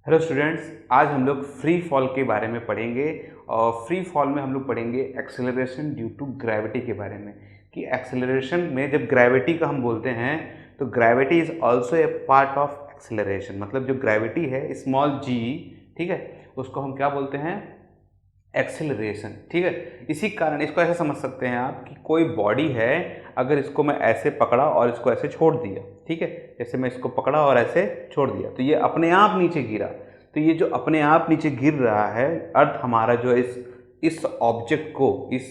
Hello students, आज हम लोग फ्री फॉल के बारे में पढ़ेंगे। और फ्री फॉल में हम लोग पढ़ेंगे एक्सेलरेशन ड्यू टू ग्रेविटी के बारे में कि एक्सेलरेशन में जब ग्रेविटी का हम बोलते हैं तो gravity is also a part of acceleration. मतलब जो ग्रेविटी है स्मॉल जी, ठीक है, उसको हम क्या बोलते हैं? एक्सेलरेशन। ठीक है, इसी कारण इसको ऐसे समझ सकते हैं आप कि कोई बॉडी है, अगर इसको मैं ऐसे पकड़ा और इसको ऐसे छोड़ दिया, ठीक है, जैसे मैं इसको पकड़ा और ऐसे छोड़ दिया तो ये अपने आप नीचे गिरा। तो ये जो अपने आप नीचे गिर रहा है, अर्थ हमारा जो इस ऑब्जेक्ट को, इस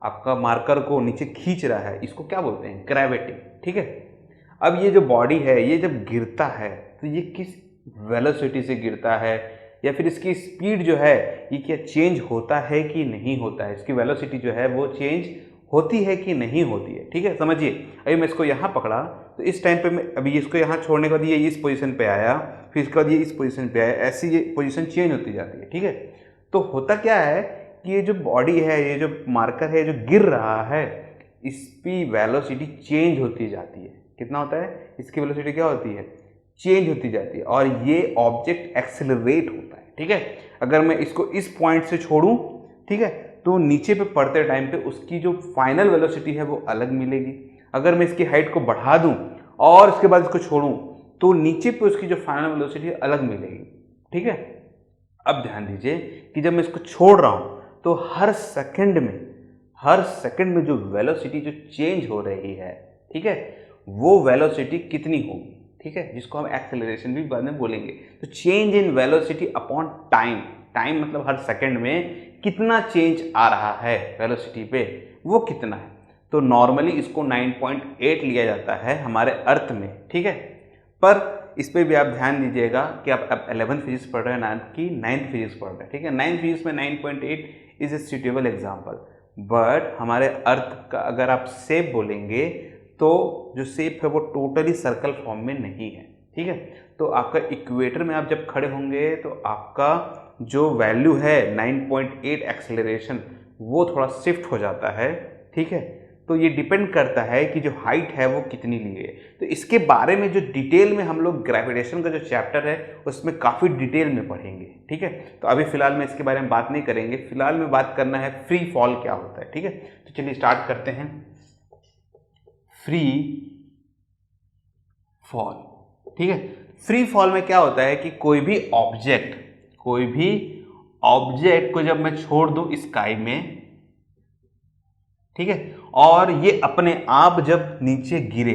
आपका मार्कर को नीचे खींच रहा है, इसको क्या बोलते हैं? ग्रेविटी। ठीक है, अब ये जो बॉडी है ये जब गिरता है तो ये किस वेलोसिटी से गिरता है, या फिर इसकी स्पीड जो है ये क्या चेंज होता है कि नहीं होता है, इसकी वेलोसिटी जो है वो चेंज होती है कि नहीं होती है। ठीक है, समझिए, अभी मैं इसको यहाँ पकड़ा तो इस टाइम पे मैं अभी इसको यहाँ छोड़ने के बाद ये इस पोजीशन पे आया, फिर इसके बाद ये इस पोजीशन पे आया, ऐसी ये पोजीशन चेंज होती जाती है। ठीक है, तो होता क्या है कि ये जो बॉडी है, ये जो मार्कर है जो गिर रहा है, इसकी वेलोसिटी चेंज होती जाती है। कितना होता है? इसकी वेलोसिटी क्या होती है? चेंज होती जाती है और ये ऑब्जेक्ट एक्सेलरेट होता है। ठीक है, अगर मैं इसको इस पॉइंट से छोड़ूं, ठीक है, तो नीचे पे पड़ते टाइम पे उसकी जो फाइनल वेलोसिटी है वो अलग मिलेगी। अगर मैं इसकी हाइट को बढ़ा दूं और उसके बाद इसको छोड़ूं तो नीचे पे उसकी जो फाइनल वेलोसिटी अलग मिलेगी। ठीक है, अब ध्यान दीजिए कि जब मैं इसको छोड़ रहा हूं तो हर सेकंड में जो वेलोसिटी जो चेंज हो रही है, ठीक है, वो वेलोसिटी कितनी होगी? ठीक है, जिसको हम एक्सेलरेशन भी बाद में बोलेंगे। तो change in velocity upon time, time मतलब हर सेकंड में कितना चेंज आ रहा है वेलोसिटी पे, वो कितना है। तो नॉर्मली इसको 9.8 लिया जाता है हमारे अर्थ में। ठीक है, पर इस पर भी आप ध्यान दीजिएगा कि आप 11th फिजिक्स पढ़ रहे हैं ना कि 9th फिजिक्स पढ़ रहे हैं। ठीक है, 9th फिजिक्स में 9.8 is a suitable example, but हमारे अर्थ का अगर आप शेप बोलेंगे तो जो शेप है वो टोटली सर्कल फॉर्म में नहीं है। ठीक है, तो आपका इक्वेटर में आप जब खड़े होंगे तो आपका जो वैल्यू है 9.8 एक्सेलरेशन वो थोड़ा शिफ्ट हो जाता है। ठीक है, तो ये डिपेंड करता है कि जो हाइट है वो कितनी ली है। तो इसके बारे में जो डिटेल में हम लोग ग्रेविटेशन का जो चैप्टर है उसमें काफ़ी डिटेल में पढ़ेंगे। ठीक है, तो अभी फिलहाल में इसके बारे में बात नहीं करेंगे, फिलहाल में बात करना है फ्री फॉल क्या होता है। ठीक है, तो चलिए स्टार्ट करते हैं। फ्री फॉल, ठीक है, फ्री फॉल में क्या होता है कि कोई भी ऑब्जेक्ट को जब मैं छोड़ दूं स्काई में, ठीक है, और ये अपने आप जब नीचे गिरे,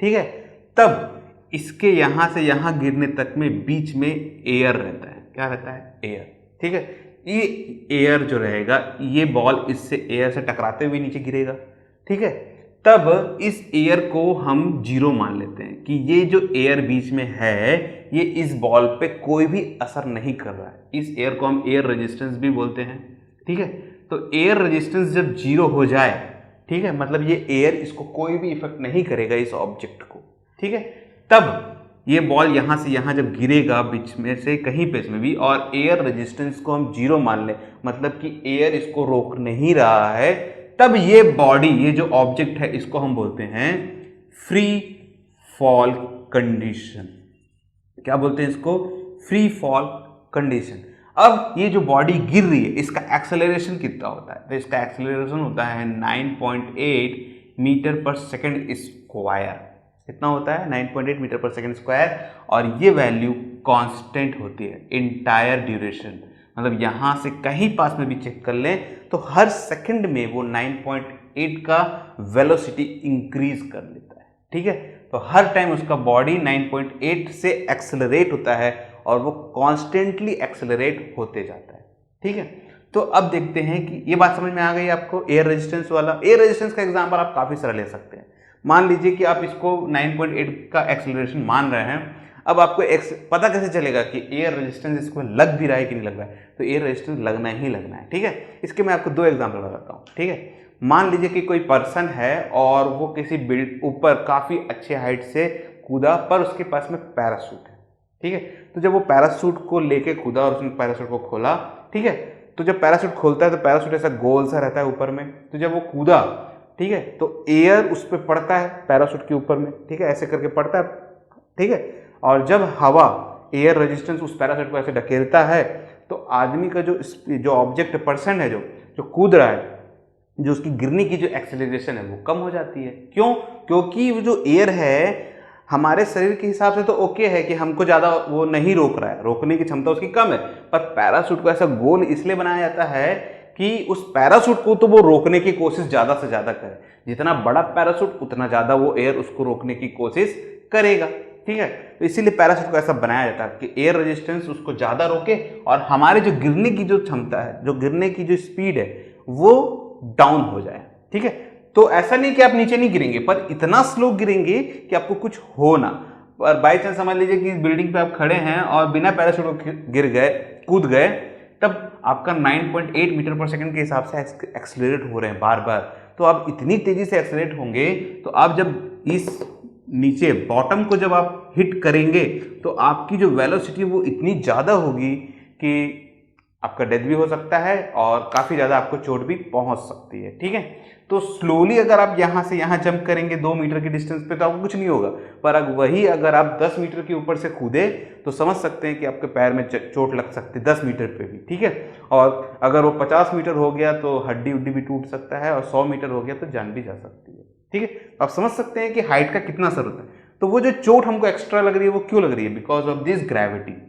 ठीक है, तब इसके यहां से यहां गिरने तक में बीच में एयर रहता है। क्या रहता है? एयर। ठीक है, ये एयर जो रहेगा, ये बॉल इससे एयर से टकराते हुए नीचे गिरेगा। ठीक है, तब इस एयर को हम जीरो मान लेते हैं कि ये जो एयर बीच में है ये इस बॉल पे कोई भी असर नहीं कर रहा है। इस एयर को हम एयर रेजिस्टेंस भी बोलते हैं। ठीक है, तो एयर रेजिस्टेंस जब जीरो हो जाए, ठीक है, मतलब ये एयर इसको कोई भी इफेक्ट नहीं करेगा इस ऑब्जेक्ट को। ठीक है, तब ये बॉल यहां से यहां जब गिरेगा बीच में से कहीं पे इसमें भी, और एयर रेजिस्टेंस को हम जीरो मान लें, मतलब कि एयर इसको रोक नहीं रहा है, तब ये बॉडी, ये जो ऑब्जेक्ट है, इसको हम बोलते हैं फ्री फॉल कंडीशन। क्या बोलते हैं इसको? Free fall condition. अब ये जो बॉडी गिर रही है इसका एक्सेलरेशन कितना होता है? तो इसका एक्सेलरेशन होता है 9.8 मीटर पर सेकेंड स्क्वायर। कितना होता है? 9.8 मीटर पर सेकेंड स्क्वायर, और ये वैल्यू कांस्टेंट होती है इंटायर ड्यूरेशन। मतलब यहां से कहीं पास में भी चेक कर लें तो हर सेकंड में वो 9.8 का वेलोसिटी इंक्रीज कर लेता है। ठीक है, तो हर टाइम उसका बॉडी 9.8 से एक्सेलरेट होता है और वो कॉन्स्टेंटली एक्सेलरेट होते जाता है। ठीक है, तो अब देखते हैं कि ये बात समझ में आ गई आपको। एयर रेजिस्टेंस वाला, एयर रेजिस्टेंस का एग्जांपल आप काफी सारा ले सकते हैं। मान लीजिए कि आप इसको 9.8 का एक्सेलरेशन मान रहे हैं, अब आपको पता कैसे चलेगा कि एयर रेजिस्टेंस इसको लग भी रहा है कि नहीं लग रहा है? तो एयर रेजिस्टेंस लगना ही लगना है। ठीक है, इसके मैं आपको दो एग्जांपल बताता हूँ। ठीक है, मान लीजिए कि कोई पर्सन है और वो किसी बिल्ड ऊपर काफ़ी अच्छे हाइट से कूदा, पर उसके पास में पैराशूट है। ठीक है, तो जब वो पैराशूट को लेके कूदा और उसने पैराशूट को खोला, ठीक है, तो जब पैराशूट खोलता है तो पैराशूट ऐसा गोल सा रहता है ऊपर में, तो जब वो कूदा, ठीक है, तो एयर उस पर पड़ता है पैराशूट के ऊपर में। ठीक है, ऐसे करके पड़ता है। ठीक है, और जब हवा एयर रेजिस्टेंस उस पैराशूट को ऐसे ढकेलता है तो आदमी का जो ऑब्जेक्ट पर्सन है, जो कूद रहा है, जो उसकी गिरने की जो एक्सेलरेशन है वो कम हो जाती है। क्यों? क्योंकि वो जो एयर है हमारे शरीर के हिसाब से तो ओके है कि हमको ज़्यादा वो नहीं रोक रहा है, रोकने की क्षमता उसकी कम है, पर पैराशूट को ऐसा गोल इसलिए बनाया जाता है कि उस पैराशूट को तो वो रोकने की कोशिश ज़्यादा से ज़्यादा करे। जितना बड़ा पैराशूट उतना ज़्यादा वो एयर उसको रोकने की कोशिश करेगा। ठीक है, तो इसीलिए पैराशूट को ऐसा बनाया जाता है कि एयर रेजिस्टेंस उसको ज़्यादा रोके और हमारे जो गिरने की जो क्षमता है, जो गिरने की जो स्पीड है वो डाउन हो जाए। ठीक है, तो ऐसा नहीं कि आप नीचे नहीं गिरेंगे, पर इतना स्लो गिरेंगे कि आपको कुछ हो ना। पर बाई चांस समझ लीजिए कि इस बिल्डिंग पे आप खड़े हैं और बिना पैराशूट गिर गए, कूद गए, तब आपका 9.8 मीटर पर सेकंड के हिसाब से एक्सेलरेट हो रहे हैं बार बार। तो आप इतनी तेजी से एक्सेलरेट होंगे तो आप जब इस नीचे बॉटम को जब आप हिट करेंगे तो आपकी जो वेलोसिटी वो इतनी ज़्यादा होगी कि आपका डेथ भी हो सकता है और काफ़ी ज़्यादा आपको चोट भी पहुंच सकती है। ठीक है, तो स्लोली अगर आप यहाँ से यहाँ जंप करेंगे 2 मीटर की डिस्टेंस पे तो आपको कुछ नहीं होगा, पर अगर आप 10 मीटर के ऊपर से कूदे तो समझ सकते हैं कि आपके पैर में चोट लग सकती है 10 मीटर पे भी। ठीक है, और अगर वो 50 मीटर हो गया तो हड्डी उड्डी भी टूट सकता है और 100 मीटर हो गया तो जान भी जा सकती है। ठीक है, आप समझ सकते हैं कि हाइट का कितना असर होता है। तो वो जो चोट हमको एक्स्ट्रा लग रही है वो क्यों लग रही है? Because of this gravity.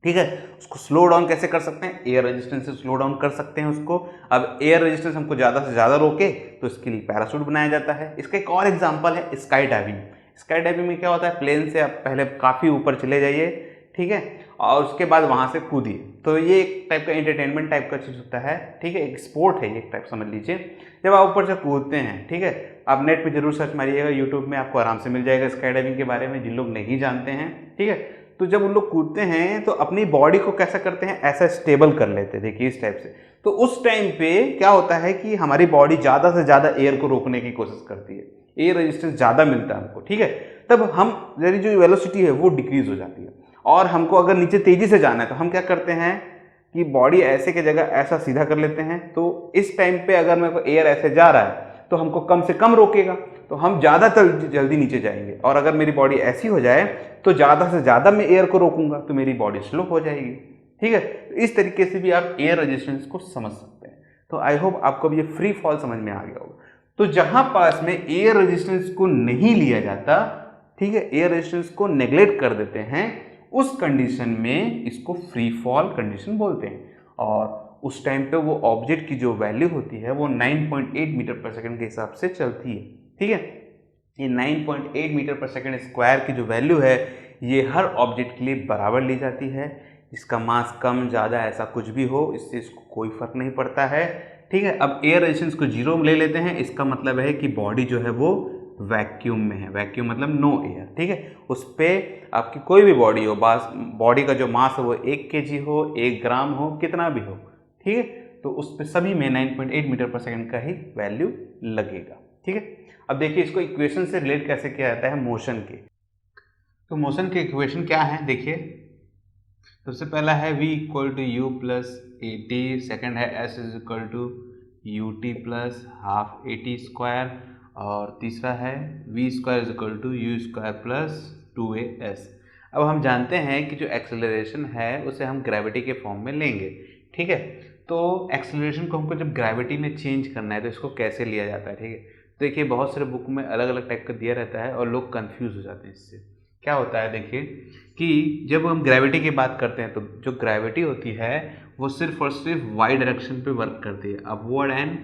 ठीक है, उसको स्लो डाउन कैसे कर सकते हैं? एयर रेजिस्टेंस से स्लो डाउन कर सकते हैं उसको। अब एयर रेजिस्टेंस हमको ज़्यादा से ज़्यादा रोके तो इसके लिए पैराशूट बनाया जाता है। इसका एक और एग्जांपल है स्काई डाइविंग। स्काई डाइविंग में क्या होता है, प्लेन से आप पहले काफ़ी ऊपर चले जाइए, ठीक है, और उसके बाद वहाँ से कूदिए। तो ये एक टाइप का एंटरटेनमेंट टाइप का चीज़ होता है। ठीक है, एक स्पोर्ट है ये, एक टाइप समझ लीजिए। जब आप ऊपर से कूदते हैं, ठीक है, आप नेट पे जरूर सर्च मारिएगा, यूट्यूब में आपको आराम से मिल जाएगा स्काई डाइविंग के बारे में, जिन लोग नहीं जानते हैं। ठीक है, तो जब उन लोग कूदते हैं तो अपनी बॉडी को कैसा करते हैं, ऐसा स्टेबल कर लेते हैं, देखिए इस टाइप से। तो उस टाइम पे क्या होता है कि हमारी बॉडी ज़्यादा से ज़्यादा एयर को रोकने की कोशिश करती है, एयर रेजिस्टेंस ज़्यादा मिलता है हमको। ठीक है, तब हम मेरी जो वेलोसिटी है वो डिक्रीज हो जाती है और हमको अगर नीचे तेज़ी से जाना है तो हम क्या करते हैं कि बॉडी ऐसे की जगह ऐसा सीधा कर लेते हैं। तो इस टाइम पे अगर मेरे को एयर ऐसे जा रहा है तो हमको कम से कम रोकेगा, तो हम ज़्यादा जल्दी नीचे जाएंगे। और अगर मेरी बॉडी ऐसी हो जाए तो ज़्यादा से ज़्यादा मैं एयर को रोकूंगा तो मेरी बॉडी स्लो हो जाएगी। ठीक है, तो इस तरीके से भी आप एयर रेजिस्टेंस को समझ सकते हैं। तो आई होप आपको भी ये फ्री फॉल समझ में आ गया होगा। तो जहां पास में एयर रेजिस्टेंस को नहीं लिया जाता, ठीक है, एयर रेजिस्टेंस को नेग्लेक्ट कर देते हैं, उस कंडीशन में इसको फ्री फॉल कंडीशन बोलते हैं। और उस टाइम पे वो ऑब्जेक्ट की जो वैल्यू होती है वो 9.8 मीटर पर सेकंड के हिसाब से चलती है। ठीक है, ये 9.8 मीटर पर सेकंड स्क्वायर की जो वैल्यू है ये हर ऑब्जेक्ट के लिए बराबर ली जाती है। इसका मास कम ज़्यादा ऐसा कुछ भी हो, इससे इसको कोई फर्क नहीं पड़ता है। ठीक है, अब एयर रेजिस्टेंस को 0 में ले लेते हैं, इसका मतलब है कि बॉडी जो है वो वैक्यूम में है। वैक्यूम मतलब नो एयर। ठीक है, उस पर आपकी कोई भी बॉडी हो, बॉडी का जो मास है वो 1 kg हो, 1 ग्राम हो, कितना भी हो, ठीक है, तो उस पर सभी में 9.8 मीटर पर सेकंड का ही वैल्यू लगेगा। ठीक है, अब देखिए इसको इक्वेशन से रिलेट कैसे किया जाता है मोशन के। तो मोशन के इक्वेशन क्या है, देखिए सबसे पहला है v equal to you plus A T, second है s is equal to U T plus half A T square, और तीसरा है v square is equal to you square plus 2as। अब हम जानते हैं कि जो एक्सेलरेशन है उसे हम ग्रेविटी के फॉर्म में लेंगे। ठीक है, तो एक्सेलरेशन को हमको जब ग्रेविटी में चेंज करना है तो इसको कैसे लिया जाता है। ठीक है, तो देखिए बहुत सारे बुक में अलग अलग टाइप का दिया रहता है और लोग कंफ्यूज हो जाते हैं इससे। क्या होता है देखिए कि जब हम ग्रेविटी की बात करते हैं तो जो ग्रेविटी होती है वो सिर्फ और सिर्फ वाई डायरेक्शन पे वर्क करती है, अपवर्ड एंड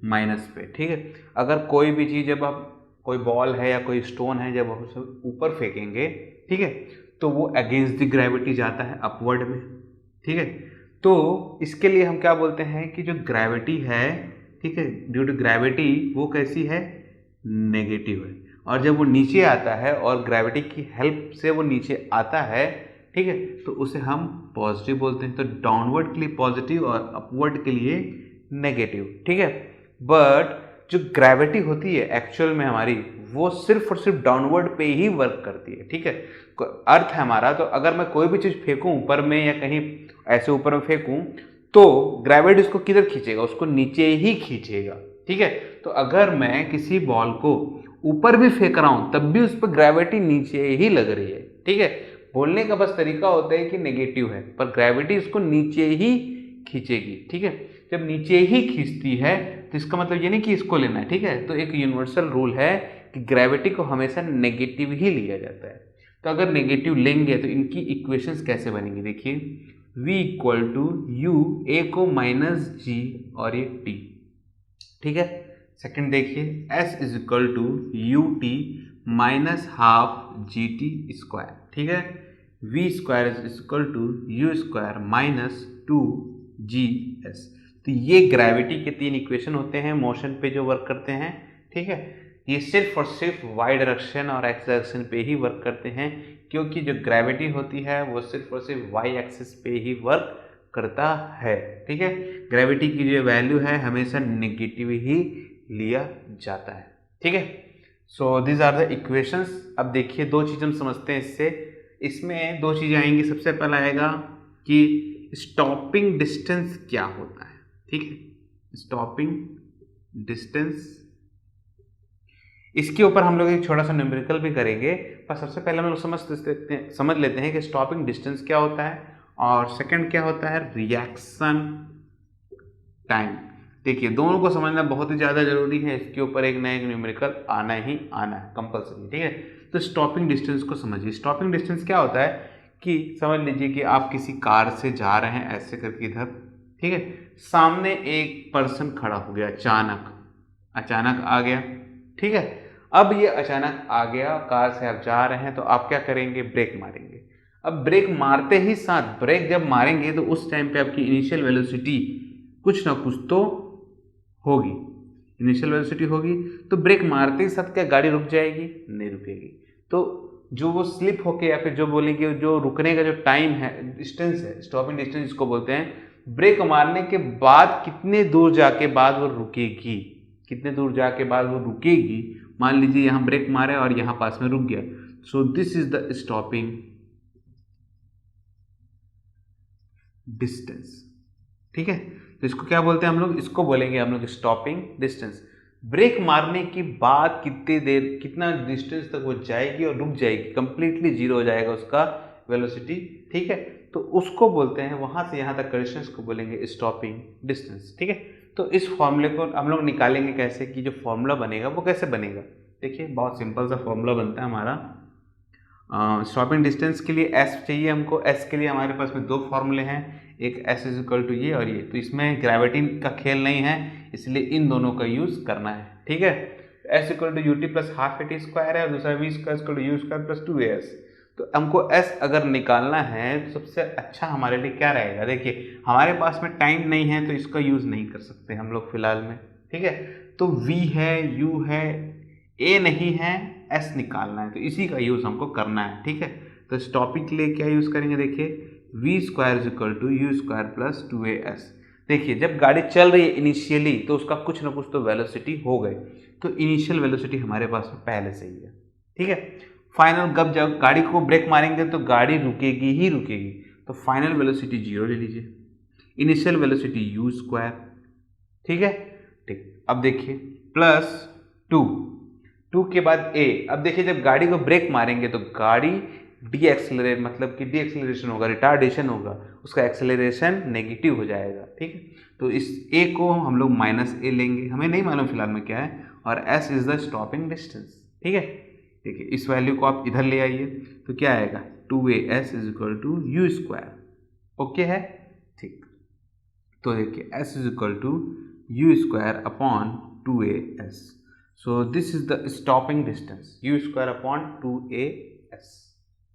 माइनस पे। ठीक है, अगर कोई भी चीज़, जब आप कोई बॉल है या कोई स्टोन है, जब हम उसे ऊपर फेंकेंगे, ठीक है, तो वो अगेंस्ट द ग्रेविटी जाता है अपवर्ड में। ठीक है, तो इसके लिए हम क्या बोलते हैं कि जो ग्रेविटी है, ठीक है, ड्यू टू ग्रेविटी वो कैसी है, नेगेटिव है। और जब वो नीचे आता है और ग्रेविटी की हेल्प से वो नीचे आता है, ठीक है, तो उसे हम पॉजिटिव बोलते हैं। तो डाउनवर्ड के लिए पॉजिटिव और अपवर्ड के लिए नेगेटिव। ठीक है, बट जो ग्रेविटी होती है एक्चुअल में हमारी, वो सिर्फ और सिर्फ डाउनवर्ड पे ही वर्क करती है। ठीक है, अर्थ है हमारा, तो अगर मैं कोई भी चीज़ फेंकूं ऊपर में या कहीं ऐसे ऊपर में फेंकूं तो ग्रेविटी उसको किधर खींचेगा, उसको नीचे ही खींचेगा। ठीक है, तो अगर मैं किसी बॉल को ऊपर भी फेंक रहा हूं तब भी उस पर ग्रेविटी नीचे ही लग रही है। ठीक है, बोलने का बस तरीका होता है कि नेगेटिव है, पर ग्रेविटी इसको नीचे ही खींचेगी। ठीक है, जब नीचे ही खींचती है तो इसका मतलब ये नहीं कि इसको लेना है। ठीक है, तो एक यूनिवर्सल रूल है कि ग्रेविटी को हमेशा नेगेटिव ही लिया जाता है। तो अगर नेगेटिव लेंगे तो इनकी इक्वेशंस कैसे बनेंगी, देखिए v इक्वल टू यू, ए को माइनस जी और ये t। ठीक है, सेकंड देखिए s is equal to you T minus half G T square. ठीक है, v square is equal to you square minus two G S. तो ये ग्रेविटी के तीन इक्वेशन होते हैं मोशन पे जो वर्क करते हैं। ठीक है, ये सिर्फ और सिर्फ वाई डायरेक्शन और एक्स डायरेक्शन पे ही वर्क करते हैं, क्योंकि जो ग्रेविटी होती है वो सिर्फ और सिर्फ वाई एक्सिस पे ही वर्क करता है। ठीक है, ग्रेविटी की जो वैल्यू है हमेशा नेगेटिव ही लिया जाता है। ठीक है, so this are the equations. अब देखिए दो चीज़ हम समझते हैं इससे, इसमें दो चीज़ें आएंगी। सबसे पहला आएगा कि स्टॉपिंग डिस्टेंस क्या होता है। ठीक है, स्टॉपिंग डिस्टेंस, इसके ऊपर हम लोग एक छोटा सा न्यूमेरिकल भी करेंगे, पर सबसे पहले हम लोग समझ लेते हैं कि स्टॉपिंग डिस्टेंस क्या होता है और सेकंड क्या होता है रिएक्शन टाइम। देखिए दोनों को समझना बहुत ही ज़्यादा जरूरी है, इसके ऊपर एक ना एक न्यूमेरिकल आना ही आना है कंपलसरी। ठीक है, तो स्टॉपिंग डिस्टेंस को समझिए। स्टॉपिंग डिस्टेंस क्या होता है कि समझ लीजिए कि आप किसी कार से जा रहे हैं ऐसे करके इधर। ठीक है, सामने एक पर्सन खड़ा हो गया, अचानक आ गया। ठीक है, अब ये अचानक आ गया, कार से आप जा रहे हैं तो आप क्या करेंगे, ब्रेक मारेंगे। अब ब्रेक मारते ही साथ, ब्रेक जब मारेंगे तो उस टाइम पे आपकी इनिशियल वेलोसिटी कुछ ना कुछ तो होगी, इनिशियल वेलोसिटी होगी। तो ब्रेक मारते ही साथ क्या गाड़ी रुक जाएगी, नहीं रुकेगी। तो जो वो स्लिप होके या फिर जो बोलेंगे जो रुकने का जो टाइम है, डिस्टेंस है, स्टॉपिंग डिस्टेंस जिसको बोलते हैं, ब्रेक मारने के बाद कितने दूर जाके बाद वो रुकेगी, कितने दूर जाके बाद वो रुकेगी। मान लीजिए यहाँ ब्रेक मारे और यहाँ पास में रुक गया, सो this is the stopping distance. ठीक है, तो इसको क्या बोलते हैं हम लोग, इसको बोलेंगे हम लोग स्टॉपिंग डिस्टेंस। ब्रेक मारने के बाद कितनी देर, कितना डिस्टेंस तक वो जाएगी और रुक जाएगी, कंप्लीटली जीरो हो जाएगा उसका वेलोसिटी। ठीक है, तो उसको बोलते हैं, वहां से यहाँ तक का डिस्टेंस को बोलेंगे स्टॉपिंग डिस्टेंस। ठीक है, तो इस फॉर्मूले को हम लोग निकालेंगे कैसे, कि जो फॉर्मूला बनेगा वो कैसे बनेगा। देखिए बहुत सिंपल सा फॉर्मूला बनता है हमारा। स्टॉपिंग डिस्टेंस के लिए s चाहिए हमको। s के लिए हमारे पास में दो फॉर्मूले हैं, एक s इज इक्वल टू ये और ये। तो इसमें ग्रेविटी का खेल नहीं है, इसलिए इन दोनों का यूज़ करना है। ठीक है, s equal to U T plus half A T square है और दूसरा v square equal to you square plus 2as। तो हमको s अगर निकालना है तो सबसे अच्छा हमारे लिए क्या रहेगा, देखिए हमारे पास में टाइम नहीं है तो इसका यूज़ नहीं कर सकते हम लोग फिलहाल में। ठीक है, तो v है, u है, a नहीं है, s निकालना है, तो इसी का यूज़ हमको करना है। ठीक है, तो स्टॉपिंग के लिए क्या यूज़ करेंगे, देखिए v square is equal to you square plus 2as। देखिए जब गाड़ी चल रही है इनिशियली तो उसका कुछ ना कुछ तो वेलोसिटी हो गई, तो इनिशियल वेलोसिटी हमारे पास में पहले से ही है। ठीक है, फाइनल जब गाड़ी को ब्रेक मारेंगे तो गाड़ी रुकेगी ही रुकेगी, तो फाइनल वेलोसिटी 0 ले लीजिए, इनिशियल वेलोसिटी यू स्क्वायर। ठीक है, ठीक, अब देखिए प्लस 2 के बाद a। अब देखिए जब गाड़ी को ब्रेक मारेंगे तो गाड़ी डी एक्सेलरेट, मतलब कि डी एक्सेलरेशन होगा, रिटार्डेशन होगा, उसका एक्सेलरेशन नेगेटिव हो जाएगा। ठीक है, तो इस a को हम लोग माइनस a लेंगे, हमें नहीं मालूम फिलहाल में क्या है, और s is the stopping distance. ठीक है, देखिए इस वैल्यू को आप इधर ले आइए तो क्या आएगा, 2as is equal to you square. Okay है, ठीक, तो देखिए s is equal to you square upon 2as। So this is the stopping distance, u square upon 2as।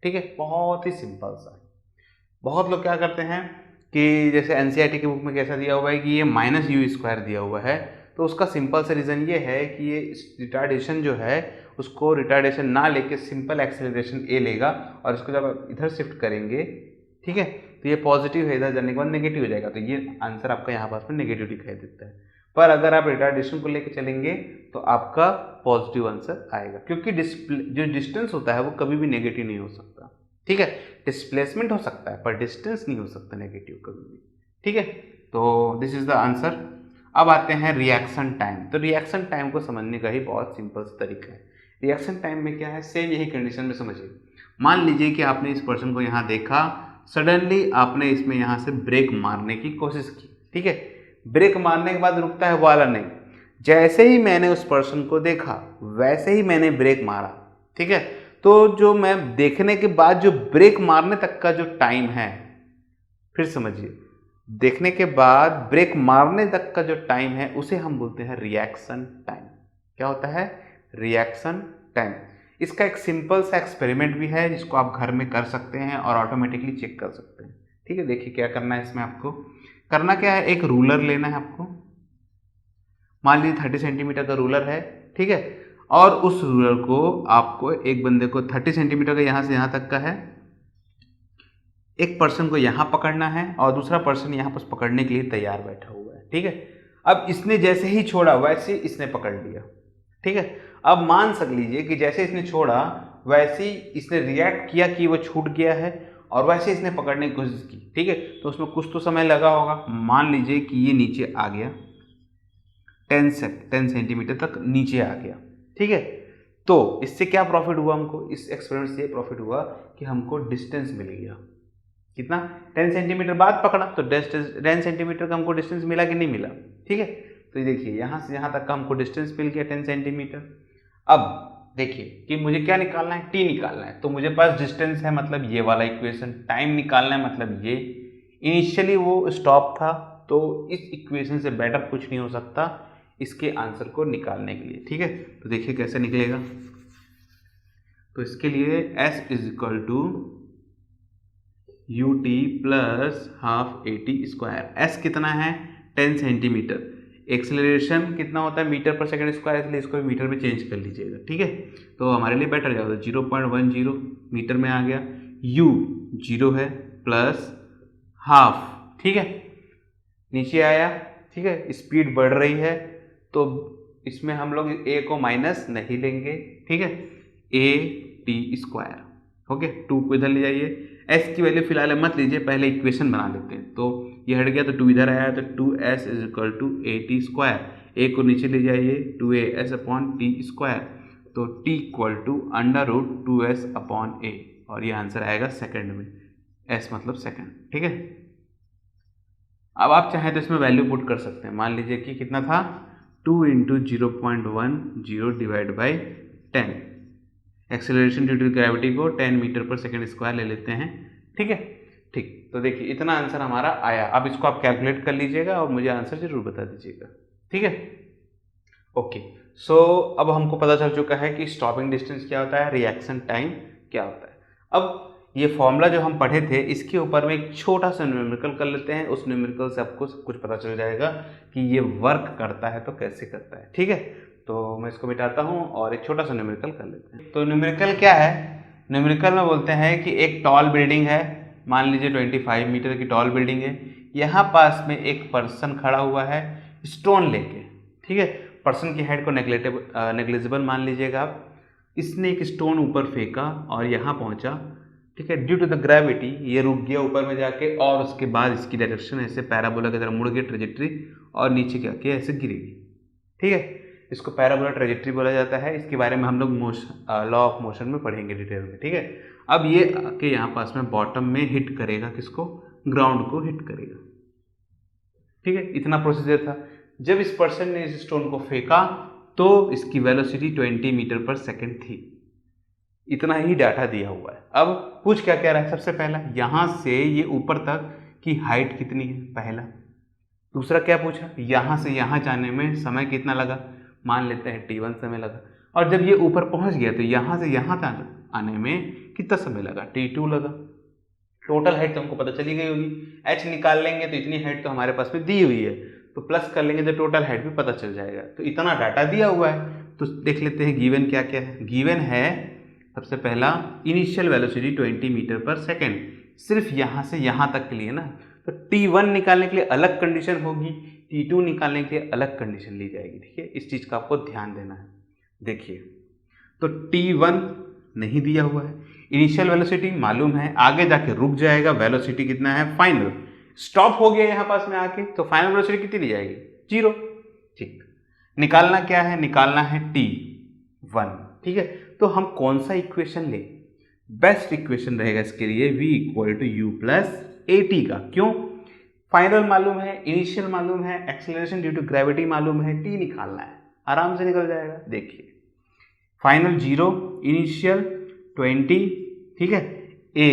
ठीक है, बहुत ही सिंपल सा। बहुत लोग क्या करते हैं कि जैसे एनसीईआरटी की बुक में कैसा दिया हुआ है कि ये माइनस यू स्क्वायर दिया हुआ है, तो उसका सिंपल सा रीज़न ये है कि ये रिटार्डेशन जो है उसको रिटार्डेशन ना लेके सिंपल एक्सेलरेशन ए लेगा, और इसको जब आप इधर शिफ्ट करेंगे, ठीक है, तो ये पॉजिटिव है, इधर जाने के बाद नेगेटिव हो जाएगा, तो ये आंसर आपका यहाँ पास में नेगेटिव दिखाई देता है। पर अगर आप रिटार्डेशन को लेके चलेंगे तो आपका पॉजिटिव आंसर आएगा, क्योंकि जो डिस्टेंस होता है वो कभी भी नेगेटिव नहीं हो सकता। ठीक है, डिस्प्लेसमेंट हो सकता है पर डिस्टेंस नहीं हो सकता नेगेटिव कभी भी। ठीक है, तो दिस इज द आंसर। अब आते हैं रिएक्शन टाइम। तो रिएक्शन टाइम को समझने का ही बहुत सिंपल सा तरीका है। रिएक्शन टाइम में क्या है, सेम यही कंडीशन में समझिए। मान लीजिए कि आपने इस पर्सन को यहाँ देखा, सडनली आपने इसमें यहाँ से ब्रेक मारने की कोशिश की, ठीक है। ब्रेक मारने के बाद रुकता है वाला नहीं, जैसे ही मैंने उस पर्सन को देखा वैसे ही मैंने ब्रेक मारा, ठीक है। तो जो मैं देखने के बाद जो ब्रेक मारने तक का जो टाइम है, फिर समझिए, देखने के बाद ब्रेक मारने तक का जो टाइम है उसे हम बोलते हैं रिएक्शन टाइम। क्या होता है? Reaction time. इसका एक सिंपल सा एक्सपेरिमेंट भी है जिसको आप घर में कर सकते हैं और ऑटोमेटिकली चेक कर सकते हैं, ठीक है। देखिए क्या करना है इसमें, आपको करना क्या है, एक रूलर लेना है आपको, मान लीजिए 30 सेंटीमीटर का रूलर है, ठीक है। और उस रूलर को आपको, एक बंदे को 30 सेंटीमीटर का यहाँ से यहाँ तक का है, एक पर्सन को यहाँ पकड़ना है और दूसरा पर्सन यहाँ पर पकड़ने के लिए तैयार बैठा हुआ है, ठीक है। अब इसने जैसे ही छोड़ा वैसे इसने पकड़ लिया, ठीक है। अब मान सक लीजिए कि जैसे इसने छोड़ा वैसे ही इसने रिएक्ट किया कि वो छूट गया है और वैसे इसने पकड़ने की कोशिश की, ठीक है। तो उसमें कुछ तो समय लगा होगा, मान लीजिए कि ये नीचे आ गया, 10 सेंटीमीटर तक नीचे आ गया, ठीक है। तो इससे क्या प्रॉफिट हुआ हमको, इस एक्सपेरिमेंट से ये प्रॉफिट हुआ कि हमको डिस्टेंस मिल गया। कितना? 10 सेंटीमीटर बाद पकड़ा तो 10 सेंटीमीटर का हमको डिस्टेंस मिला कि नहीं मिला, ठीक है। तो ये देखिए यहाँ से यहाँ तक का हमको डिस्टेंस मिल गया 10 सेंटीमीटर। अब देखिए कि मुझे क्या निकालना है, टी निकालना है। तो मुझे पास डिस्टेंस है मतलब ये वाला इक्वेशन, टाइम निकालना है मतलब ये, इनिशियली वो स्टॉप था, तो इस इक्वेशन से बेटर कुछ नहीं हो सकता इसके आंसर को निकालने के लिए, ठीक है। तो देखिए कैसे निकलेगा। तो इसके लिए S is equal to ut plus half AT²। S कितना है? 10 सेंटीमीटर। एक्सेलरेशन कितना होता है? मीटर पर सेकंड स्क्वायर, इसलिए इसको भी मीटर में चेंज कर लीजिएगा, ठीक है। तो हमारे लिए बेटर जाएगा, 0.10 मीटर में आ गया। u 0 है प्लस हाफ, ठीक है, नीचे आया, ठीक है। स्पीड बढ़ रही है तो इसमें हम लोग a को माइनस नहीं लेंगे, ठीक है। AT², okay. 2 को इधर ले जाइए, s की वैल्यू फिलहाल मत लीजिए, पहले इक्वेशन बना लेते हैं। तो ये हट गया तो 2 इधर आया, तो 2s is equal to AT²। a को नीचे ले जाइए, 2as/t², तो t इक्वल टू √2s/a, और ये आंसर आएगा सेकंड में, s मतलब सेकंड, ठीक है। अब आप चाहें तो इसमें वैल्यू पुट कर सकते हैं, मान लीजिए कि कितना था, 2 × 0.10 divide by 10। Acceleration due to gravity को 10 मीटर पर सेकंड स्क्वायर ले लेते हैं, ठीक है। ठीक, तो देखिए इतना आंसर हमारा आया। अब इसको आप कैलकुलेट कर लीजिएगा और मुझे आंसर जरूर बता दीजिएगा, ठीक है। ओके, सो अब हमको पता चल चुका है कि स्टॉपिंग डिस्टेंस क्या होता है, रिएक्शन टाइम क्या होता है। अब ये फॉर्मूला जो हम पढ़े थे इसके ऊपर में एक छोटा सा न्यूमेरिकल कर लेते हैं, उस न्यूमेरिकल से आपको सब कुछ पता चल जाएगा कि ये वर्क करता है तो कैसे करता है, ठीक है। तो मैं इसको मिटाता हूँ और एक छोटा सा न्यूमेरिकल कर लेते हैं। तो न्यूमेरिकल क्या है, न्यूमेरिकल में बोलते हैं कि एक टॉल बिल्डिंग है, मान लीजिए 25 मीटर की टॉल बिल्डिंग है, यहाँ पास में एक पर्सन खड़ा हुआ है स्टोन लेके, ठीक है। पर्सन की हाइट को नेग्लिजिबल मान लीजिएगा आप। इसने एक स्टोन ऊपर फेंका और यहाँ पहुँचा, ठीक है। ड्यू टू द ग्रेविटी ये रुक गया ऊपर में जाके, और उसके बाद इसकी डायरेक्शन ऐसे पैराबोला की तरह मुड़ गई ट्रेजेक्ट्री, और नीचे क्या किया, ऐसे गिरेगी, ठीक है। इसको पैराबोला ट्रेजेक्ट्री बोला जाता है। इसके बारे में हम लोग लॉ ऑफ मोशन में पढ़ेंगे डिटेल में, ठीक है। अब ये के यहाँ पास में बॉटम में हिट करेगा, किसको, ग्राउंड को हिट करेगा, ठीक है। इतना प्रोसीजर था। जब इस पर्सन ने इस स्टोन को फेंका तो इसकी वेलोसिटी 20 मीटर पर सेकेंड थी। इतना ही डाटा दिया हुआ है। अब पूछ क्या कह रहा है, सबसे पहला यहाँ से ये ऊपर तक की हाइट कितनी है, पहला। दूसरा क्या पूछा, यहाँ से यहाँ जाने में समय कितना लगा, मान लेते हैं t1 समय लगा। और जब ये ऊपर पहुँच गया तो यहाँ से यहाँ तक आने में कितना समय लगा, t2 लगा। टोटल हाइट तो हमको पता चली गई होगी, h निकाल लेंगे तो इतनी हाइट तो हमारे पास में दी हुई है, तो प्लस कर लेंगे तो टोटल हाइट भी पता चल जाएगा। तो इतना डाटा दिया हुआ है, तो देख लेते हैं गिवन क्या क्या है। गिवन है सबसे पहला इनिशियल वेलोसिटी 20 मीटर पर सेकेंड, सिर्फ यहाँ से यहाँ तक के लिए ना। तो t1 निकालने के लिए अलग कंडीशन होगी, t2 निकालने के लिए अलग कंडीशन ली जाएगी, ठीक है। इस चीज़ का आपको ध्यान देना है। देखिए तो t1 नहीं दिया हुआ है, इनिशियल वेलोसिटी मालूम है, आगे जाके रुक जाएगा, वेलोसिटी कितना है, फाइनल स्टॉप हो गया यहाँ पास में आके, तो फाइनल वेलोसिटी कितनी दी जाएगी, 0, ठीक। निकालना क्या है, निकालना है t1, ठीक है। तो हम कौन सा इक्वेशन लें, बेस्ट इक्वेशन रहेगा इसके लिए v equal to you plus A t का। क्यों? फाइनल मालूम है, इनिशियल मालूम है, एक्सेलरेशन ड्यू टू ग्रेविटी मालूम है, टी निकालना है, आराम से निकल जाएगा। देखिए फाइनल 0, इनिशियल 20, ठीक है, a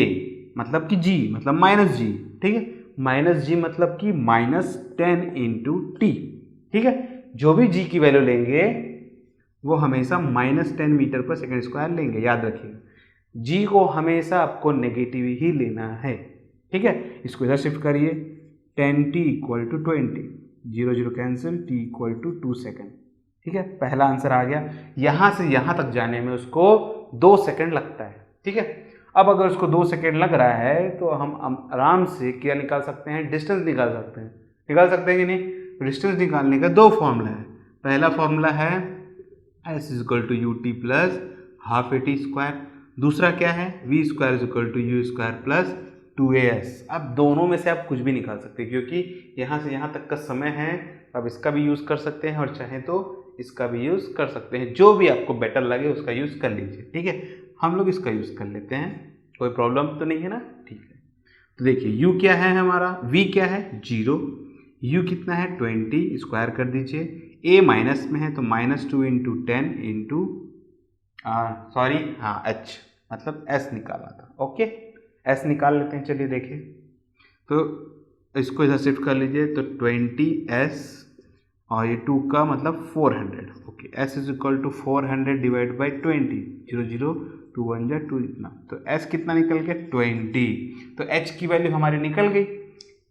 मतलब कि g मतलब माइनस जी, ठीक है, माइनस जी मतलब कि -10 इंटू टी, ठीक है। जो भी g की वैल्यू लेंगे वो हमेशा -10 मीटर पर सेकेंड स्क्वायर लेंगे, याद रखिएगा। g को हमेशा आपको नेगेटिव ही लेना है, ठीक है। इसको इधर शिफ्ट करिए, 10t equal to 20, 0 0 cancel, t equal to 2 second, ठीक है। पहला आंसर आ गया। यहाँ से यहाँ तक जाने में उसको 2 सेकेंड लगता है, ठीक है। अब अगर उसको 2 सेकेंड लग रहा है तो हम आराम से क्या निकाल सकते हैं, डिस्टेंस निकाल सकते हैं। निकाल सकते हैं कि नहीं? डिस्टेंस निकालने का 2 फॉर्मूला है। पहला फॉर्मूला है s equal to U T plus half A T square. दूसरा क्या है, v square is equal to you square plus 2as। अब दोनों में से आप कुछ भी निकाल सकते हैं, क्योंकि यहाँ से यहाँ तक का समय है। अब इसका भी यूज़ कर सकते हैं और चाहे तो इसका भी यूज़ कर सकते हैं, जो भी आपको बेटर लगे उसका यूज़ कर लीजिए, ठीक है। हम लोग इसका यूज़ कर लेते हैं, कोई प्रॉब्लम तो नहीं है ना, ठीक है। तो देखिए u क्या है हमारा, v क्या है 0, u कितना है 20, स्क्वायर कर दीजिए, a माइनस में है तो -2 इंटू 10 इंटू सॉरी हाँ h मतलब s निकाला था, ओके। s निकाल लेते हैं, चलिए देखिए। तो इसको इधर शिफ्ट कर लीजिए, तो 20s और ये 2 का मतलब 400, okay. s is equal to 400 divide by 20, 0 0 2 1 जा 2 इतना, तो s कितना निकल गया 20। तो h की वैल्यू हमारी निकल गई।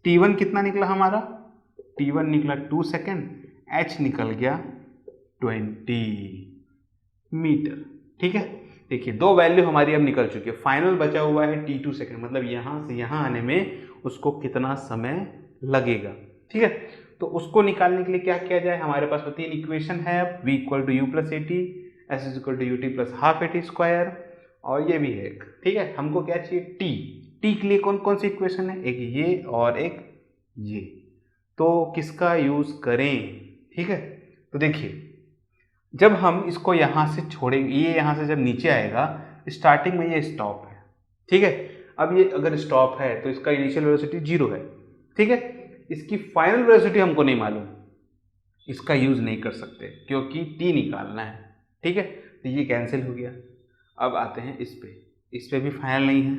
t1 कितना निकला हमारा, t1 निकला 2 सेकेंड, h निकल गया 20 मीटर, ठीक है। देखिए 2 वैल्यू हमारी अब निकल चुकी है। फाइनल बचा हुआ है t2 सेकेंड, मतलब यहाँ से यहाँ आने में उसको कितना समय लगेगा, ठीक है। तो उसको निकालने के लिए क्या किया जाए, हमारे पास तो 3 इक्वेशन है। अब v equal to you plus A t, s is equal to U T plus half A T square, और ये भी है एक, ठीक है। हमको क्या चाहिए, टी के लिए कौन कौन सी इक्वेशन है, एक ये और एक ये, तो किसका यूज करें, ठीक है। तो देखिए जब हम इसको यहाँ से छोड़ेंगे, ये यहाँ से जब नीचे आएगा, स्टार्टिंग में ये स्टॉप है, ठीक है। अब ये अगर स्टॉप है तो इसका इनिशियल वेलोसिटी 0 है, ठीक है। इसकी फाइनल वेलोसिटी हमको नहीं मालूम, इसका यूज नहीं कर सकते क्योंकि टी निकालना है, ठीक है। तो ये कैंसिल हो गया। अब आते हैं इस पे भी फाइनल नहीं है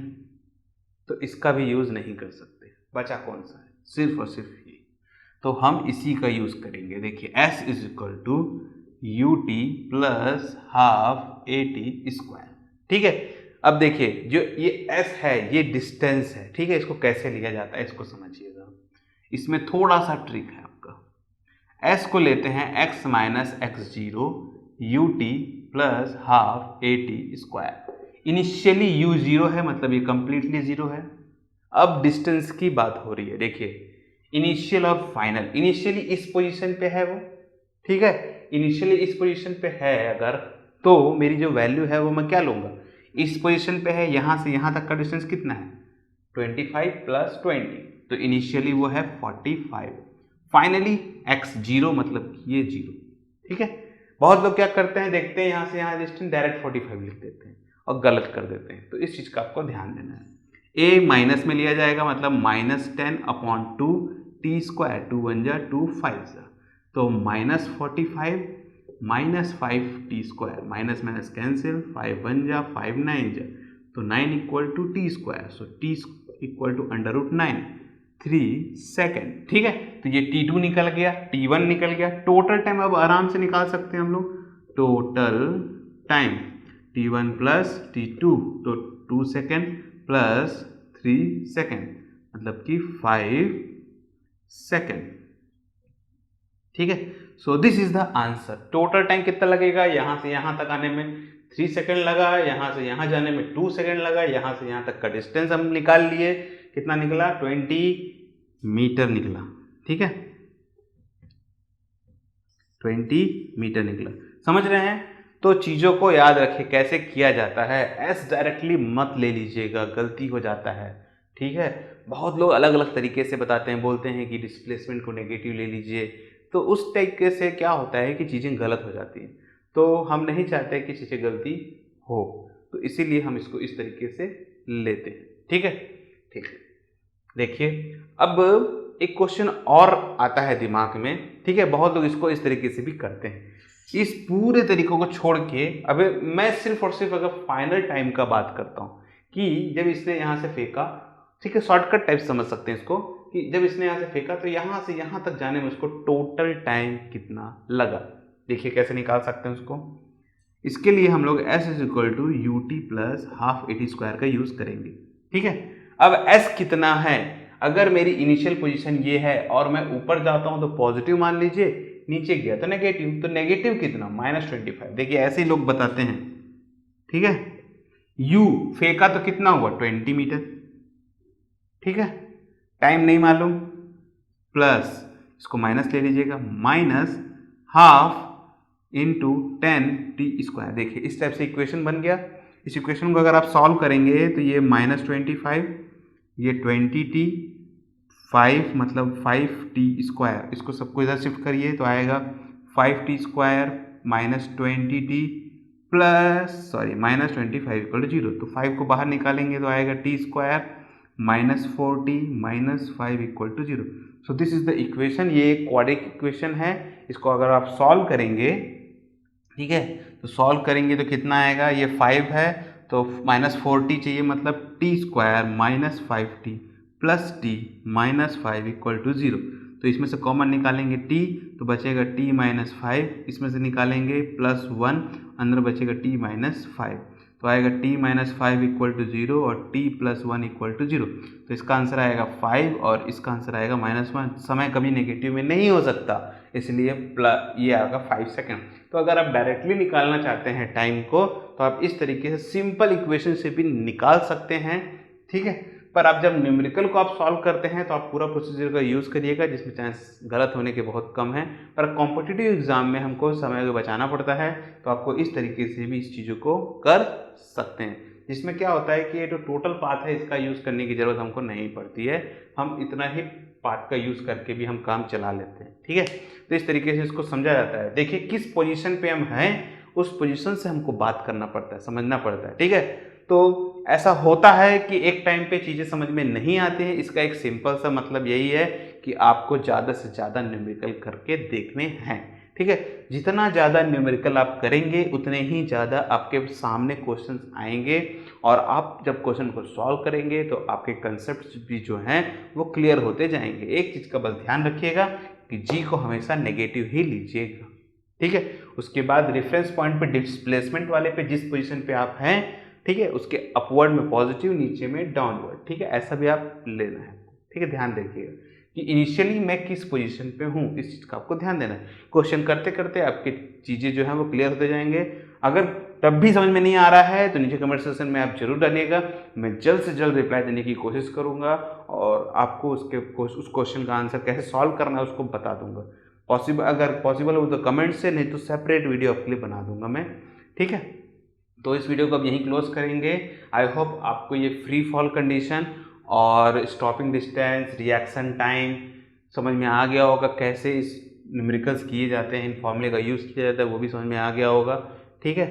तो इसका भी यूज नहीं कर सकते। बचा कौन सा है, सिर्फ और सिर्फ ये, तो हम इसी का यूज करेंगे। देखिए s is equal to U T plus half A T square, ठीक है। अब देखिए जो ये s है ये डिस्टेंस है, ठीक है। इसको कैसे लिया जाता है इसको समझिएगा, इसमें थोड़ा सा ट्रिक है आपका। s को लेते हैं x minus x zero U T plus half A T square. Initially u 0 है, मतलब ये कंप्लीटली 0 है। अब डिस्टेंस की बात हो रही है, देखिए इनिशियल और फाइनल। इनिशियली इस पोजीशन पे है वो, ठीक है। इनिशियली इस पोजीशन पे है अगर, तो मेरी जो वैल्यू है वो मैं क्या लूंगा, इस पोजीशन पे है, यहां से यहां तक का डिस्टेंस कितना है 25 प्लस 20, तो इनिशियली वो है 45। फाइनली x 0 मतलब ये 0, ठीक है। बहुत लोग क्या करते हैं, देखते हैं यहाँ से यहाँ डिस्टेंस डायरेक्ट 45 लिख देते हैं और गलत कर देते हैं, तो इस चीज़ का आपको ध्यान देना है। a माइनस में लिया जाएगा, मतलब -10/2 टी स्क्वायर, 2 1 जा 2 5 जा, तो -45 -5 t square, minus minus cancel, 5 1 जा 5 9 जा, तो 9 इक्वल टू टी स्क्वायर, सो टी इक्वल टू √9 3 सेकेंड, ठीक है। तो ये t2 निकल गया, t1 निकल गया। टोटल टाइम अब आराम से निकाल सकते हैं हम लोग, total time t1 plus t2, तो 2 सेकेंड प्लस 3 सेकेंड, मतलब कि 5 सेकेंड, ठीक है। So this is the answer. Total time कितना लगेगा, यहां से यहां तक आने में 3 सेकेंड लगा, यहां से यहां जाने में 2 सेकेंड लगा, यहां से यहां तक का डिस्टेंस हम निकाल लिए, कितना निकला 20 मीटर निकला, ठीक है। 20 मीटर निकला, समझ रहे हैं। तो चीज़ों को याद रखें कैसे किया जाता है। एस डायरेक्टली मत ले लीजिएगा, गलती हो जाता है, ठीक है। बहुत लोग अलग अलग तरीके से बताते हैं, बोलते हैं कि डिस्प्लेसमेंट को नेगेटिव ले लीजिए, तो उस तरीके से क्या होता है कि चीज़ें गलत हो जाती हैं। तो हम नहीं चाहते कि चीज़ें गलती हो, तो इसीलिए हम इसको इस तरीके से लेते हैं। ठीक है, ठीक है। देखिए अब एक क्वेश्चन और आता है दिमाग में, ठीक है, बहुत लोग इसको इस तरीके से भी करते हैं। इस पूरे तरीकों को छोड़ के अब मैं सिर्फ और सिर्फ अगर फाइनल टाइम का बात करता हूँ कि जब इसने यहाँ से फेंका, ठीक है, शॉर्टकट टाइप समझ सकते हैं इसको, कि जब इसने यहाँ से फेंका तो यहाँ से यहाँ तक जाने में उसको टोटल टाइम कितना लगा। देखिए कैसे निकाल सकते हैं उसको। इसके लिए हम लोग s is equal to U T plus half A T square का यूज करेंगे। ठीक है, अब s कितना है, अगर मेरी इनिशियल पोजीशन ये है और मैं ऊपर जाता हूं तो पॉजिटिव मान लीजिए, नीचे गया तो नेगेटिव, तो नेगेटिव कितना -25। देखिए ऐसे ही लोग बताते हैं। ठीक है, u फेंका तो कितना हुआ 20 मीटर। ठीक है, टाइम नहीं मालूम, प्लस इसको माइनस ले लीजिएगा, माइनस हाफ इंटू 10t²। देखिए इस टाइप से इक्वेशन बन गया। इस इक्वेशन को अगर आप सॉल्व करेंगे तो ये -25, ये 20t, 5 मतलब 5t², इसको सबको इधर शिफ्ट करिए तो आएगा 5t² minus 20t plus -25 equal to 0। तो 5 को बाहर निकालेंगे तो आएगा t² minus 4t minus 5 equal to 0। So this is the equation. ये एक क्वाड्रेटिक इक्वेशन है। इसको अगर आप सॉल्व करेंगे, ठीक है, तो सॉल्व करेंगे तो कितना आएगा, ये 5 है तो -4t चाहिए, मतलब t² minus 5t plus t minus 5 equal to 0। तो इसमें से कॉमन निकालेंगे t तो बचेगा t माइनस 5, इसमें से निकालेंगे +1, अंदर बचेगा t माइनस 5, तो आएगा t माइनस 5 इक्वल टू 0 और t प्लस 1 इक्वल टू 0। तो इसका आंसर आएगा 5 और इसका आंसर आएगा -1। समय कभी नेगेटिव में नहीं हो सकता, इसलिए ये आएगा 5 सेकेंड। तो अगर आप डायरेक्टली निकालना चाहते हैं टाइम को तो आप इस तरीके से सिंपल इक्वेशन से भी निकाल सकते हैं। ठीक है, पर आप जब न्यूमेरिकल को आप सॉल्व करते हैं तो आप पूरा प्रोसीजर का यूज़ करिएगा, जिसमें चांस गलत होने के बहुत कम है। पर कॉम्पिटिटिव एग्जाम में हमको समय को बचाना पड़ता है, तो आपको इस तरीके से भी इस चीज़ों को कर सकते हैं, जिसमें क्या होता है कि ये जो टोटल पाथ है इसका यूज़ करने की ज़रूरत हमको नहीं पड़ती है, हम इतना ही पाथ का यूज़ करके भी हम काम चला लेते हैं। ठीक है, तो इस तरीके से इसको समझा जाता है। देखिए किस पोजीशन पे हम हैं उस पोजीशन से हमको बात करना पड़ता है, समझना पड़ता है। ठीक है, तो ऐसा होता है कि एक टाइम पे चीज़ें समझ में नहीं आती हैं। इसका एक सिंपल सा मतलब यही है कि आपको ज़्यादा से ज़्यादा न्यूमेरिकल करके देखने हैं। ठीक है, जितना ज़्यादा न्यूमेरिकल आप करेंगे उतने ही ज़्यादा आपके सामने क्वेश्चंस आएंगे, और आप जब क्वेश्चन को सॉल्व करेंगे तो आपके कंसेप्ट भी जो हैं वो क्लियर होते जाएंगे। एक चीज़ का बस ध्यान रखिएगा कि जी को हमेशा नेगेटिव ही लीजिएगा। ठीक है, उसके बाद रेफरेंस पॉइंट पे डिस्प्लेसमेंट वाले पे जिस पोजीशन पे आप हैं, ठीक है, उसके अपवर्ड में पॉजिटिव, नीचे में डाउनवर्ड। ठीक है, ऐसा भी आप लेना है। ठीक है, ध्यान रखिएगा कि इनिशियली मैं किस पोजीशन पे हूँ, इस चीज़ का आपको ध्यान देना है। क्वेश्चन करते करते आपकी चीज़ें जो हैं वो क्लियर होते जाएंगे। अगर तब भी समझ में नहीं आ रहा है तो नीचे कमेंट सेक्शन में आप जरूर डालिएगा, मैं जल्द से जल्द रिप्लाई देने की कोशिश करूँगा और आपको उस क्वेश्चन का आंसर कैसे सॉल्व करना है उसको बता दूंगा। अगर पॉसिबल हो तो कमेंट से, नहीं तो सेपरेट वीडियो आपके लिए बना दूंगा मैं। ठीक है, तो इस वीडियो को अब यहीं क्लोज करेंगे। आई होप आपको ये फ्री फॉल कंडीशन और स्टॉपिंग डिस्टेंस, रिएक्शन टाइम समझ में आ गया होगा, कैसे इस न्यूमेरिकल्स किए जाते हैं, इन फॉर्मूले का यूज़ किया जाता है वो भी समझ में आ गया होगा। ठीक है,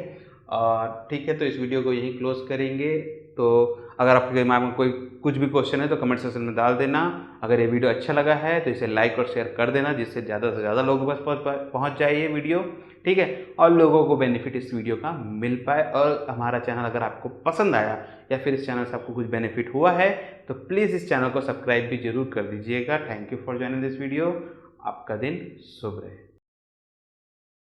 ठीक है, तो इस वीडियो को यहीं क्लोज करेंगे। तो अगर आपके दिमाग में कोई कुछ भी क्वेश्चन है तो कमेंट सेक्शन में डाल देना। अगर ये वीडियो अच्छा लगा है तो इसे लाइक और शेयर कर देना, जिससे ज़्यादा से ज़्यादा लोगों के पास पहुँच जाए ये वीडियो। ठीक है, और लोगों को बेनिफिट इस वीडियो का मिल पाए। और हमारा चैनल अगर आपको पसंद आया या फिर इस चैनल से आपको कुछ बेनिफिट हुआ है तो प्लीज़ इस चैनल को सब्सक्राइब भी जरूर कर दीजिएगा। Thank you for joining this video. आपका दिन शुभ रहे।